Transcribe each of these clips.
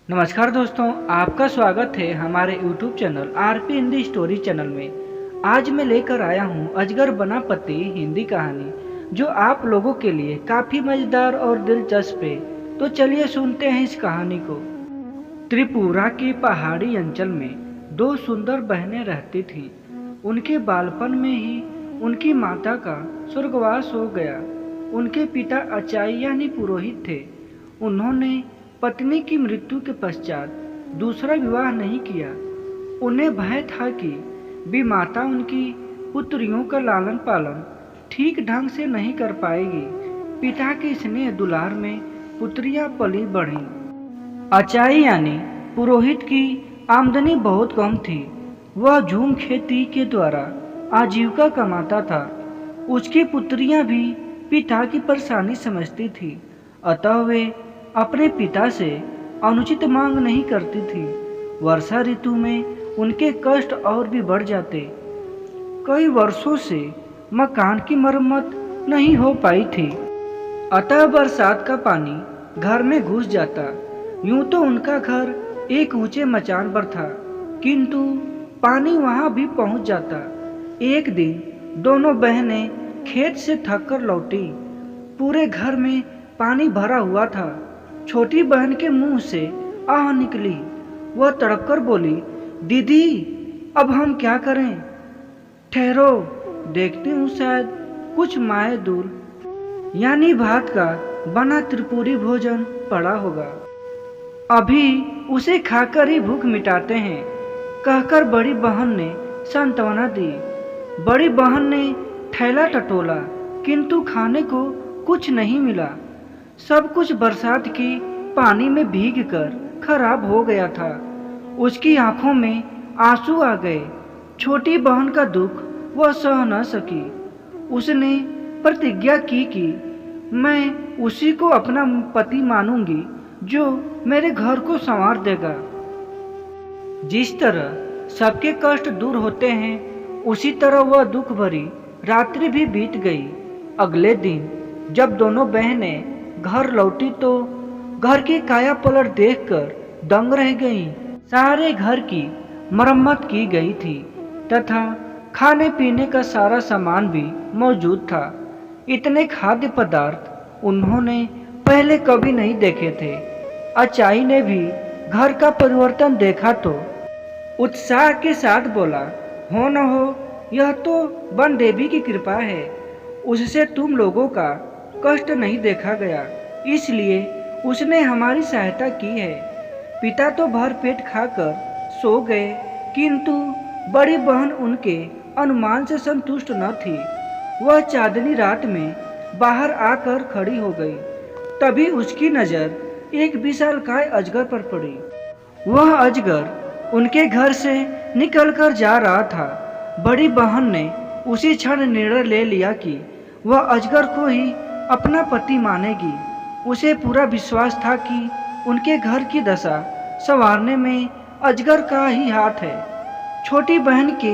नमस्कार दोस्तों, आपका स्वागत है हमारे YouTube channel RP Hindi story channel में। आज मैं लेकर आया हूँ अजगर बना पति हिंदी कहानी, जो आप लोगों के लिए काफ़ी मज़ेदार और दिलचस्प है। तो चलिए सुनते हैं इस कहानी को। त्रिपुरा के पहाड़ी अंचल में दो सुंदर बहनें रहती थीं। उनके बालपन में ही उनकी माता का स्वर्गवास हो गया। उनके पिता अचाई यानी पुरोहित थे। उन्होंने पत्नी की मृत्यु के पश्चात दूसरा विवाह नहीं किया। उन्हें भय था कि विमाता उनकी पुत्रियों का लालन पालन ठीक ढंग से नहीं कर पाएगी। पिता के स्नेह दुलार में पुत्रियां पली बढ़ीं। अचाई यानी पुरोहित की आमदनी बहुत कम थी। वह झूम खेती के द्वारा आजीविका कमाता था। उसकी पुत्रियां भी पिता की परेशानी समझती थी, अतः वे अपने पिता से अनुचित मांग नहीं करती थी। वर्षा ऋतु में उनके कष्ट और भी बढ़ जाते। कई वर्षों से मकान की मरम्मत नहीं हो पाई थी, अतः बरसात का पानी घर में घुस जाता। यूं तो उनका घर एक ऊंचे मचान पर था, किंतु पानी वहां भी पहुंच जाता। एक दिन दोनों बहनें खेत से थककर लौटी। पूरे घर में पानी भरा हुआ था। छोटी बहन के मुंह से आह निकली। वह तड़पकर बोली, दीदी, अब हम क्या करें? ठहरो, देखती हूँ, शायद कुछ माए दूर यानी भात का बना त्रिपुरी भोजन पड़ा होगा। अभी उसे खाकर ही भूख मिटाते हैं, कहकर बड़ी बहन ने सांत्वना दी। बड़ी बहन ने थैला टटोला, किंतु खाने को कुछ नहीं मिला। सब कुछ बरसात के पानी में भीगकर खराब हो गया था। उसकी आंखों में आंसू आ गए। छोटी बहन का दुख वह सह न सकी। उसने प्रतिज्ञा की कि मैं उसी को अपना पति मानूंगी जो मेरे घर को संवार देगा। जिस तरह सबके कष्ट दूर होते हैं, उसी तरह वह दुख भरी रात्रि भी बीत गई। अगले दिन जब दोनों बहनें घर लौटी तो घर की काया पलट देखकर दंग रह गईं। सारे घर की मरम्मत की गई थी तथा खाने पीने का सारा सामान भी मौजूद था। इतने खाद्य पदार्थ उन्होंने पहले कभी नहीं देखे थे। अचाई ने भी घर का परिवर्तन देखा तो उत्साह के साथ बोला, हो न हो, यह तो वन देवी की कृपा है। उससे तुम लोगों का कष्ट नहीं देखा गया, इसलिए उसने हमारी सहायता की है। पिता तो भर पेट खाकर सो गए, किंतु बड़ी बहन उनके अनुमान से संतुष्ट न थी। वह चांदनी रात में बाहर आकर खड़ी हो गई। तभी उसकी नज़र एक विशालकाय अजगर पर पड़ी। वह अजगर उनके घर से निकलकर जा रहा था। बड़ी बहन ने उसी क्षण निर्णय ले लिया कि वह अजगर को ही अपना पति मानेगी। उसे पूरा विश्वास था कि उनके घर की दशा संवारने में अजगर का ही हाथ है। छोटी बहन के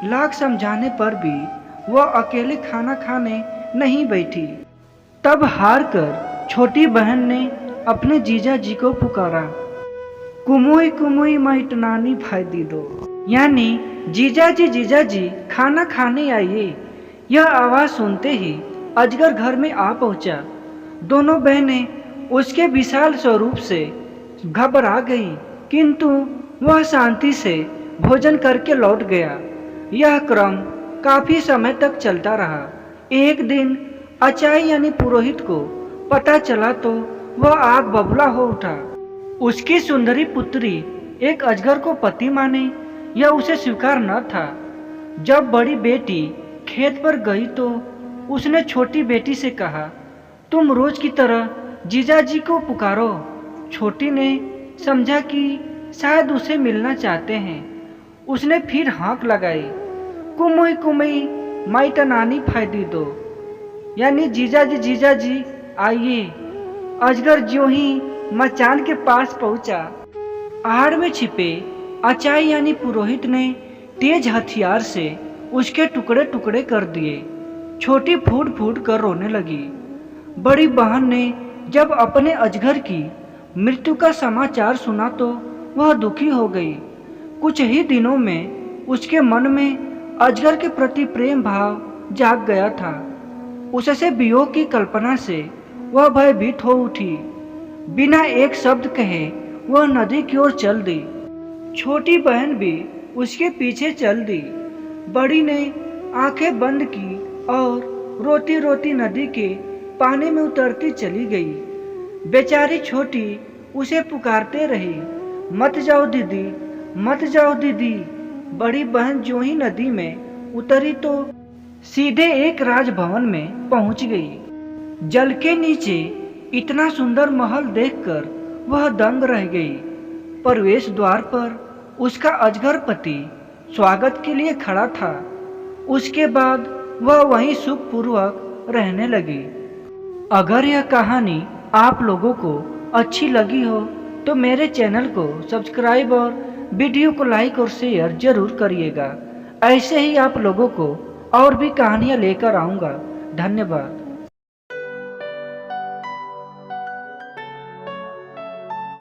लाख समझाने पर भी वह अकेले खाना खाने नहीं बैठी। तब हार कर छोटी बहन ने अपने जीजा जी को पुकारा, कुमोई कुमोई माइटनानी फायदी दो, यानी जीजा जी खाना खाने आइए। यह आवाज़ सुनते ही अजगर घर में आ पहुंचा। दोनों बहनें उसके विशाल स्वरूप से घबरा गईं, किंतु वह शांति से भोजन करके लौट गया। यह क्रम काफी समय तक चलता रहा। एक दिन अचाई यानी पुरोहित को पता चला तो वह आग बबूला हो उठा। उसकी सुंदरी पुत्री एक अजगर को पति माने, यह उसे स्वीकार न था। जब बड़ी बेटी खेत पर गई तो उसने छोटी बेटी से कहा, तुम रोज की तरह जीजाजी को पुकारो। छोटी ने समझा कि शायद उसे मिलना चाहते हैं। उसने फिर हाँक लगाई, कुमोई कुमई माइटनानी फायदी दो, यानी जीजाजी आइए। अजगर ज्यों ही मचान के पास पहुंचा, आड़ में छिपे अचाई यानी पुरोहित ने तेज हथियार से उसके टुकड़े टुकड़े कर दिए। छोटी फूट फूट कर रोने लगी। बड़ी बहन ने जब अपने अजगर की मृत्यु का समाचार सुना तो वह दुखी हो गई। कुछ ही दिनों में उसके मन में अजगर के प्रति प्रेम भाव जाग गया था। उससे वियोग की कल्पना से वह भयभीत हो उठी। बिना एक शब्द कहे वह नदी की ओर चल दी। छोटी बहन भी उसके पीछे चल दी। बड़ी ने आंखें बंद की और रोती रोती नदी के पानी में उतरती चली गई। बेचारी छोटी उसे पुकारते रही, मत जाओ दीदी, मत जाओ दीदी। बड़ी बहन जो ही नदी में उतरी तो सीधे एक राजभवन में पहुंच गई। जल के नीचे इतना सुंदर महल देखकर वह दंग रह गई। प्रवेश द्वार पर उसका अजगर पति स्वागत के लिए खड़ा था। उसके बाद वह वहीं सुखपूर्वक रहने लगी। अगर यह कहानी आप लोगों को अच्छी लगी हो तो मेरे चैनल को सब्सक्राइब और वीडियो को लाइक और शेयर जरूर करिएगा। ऐसे ही आप लोगों को और भी कहानियाँ लेकर आऊँगा। धन्यवाद।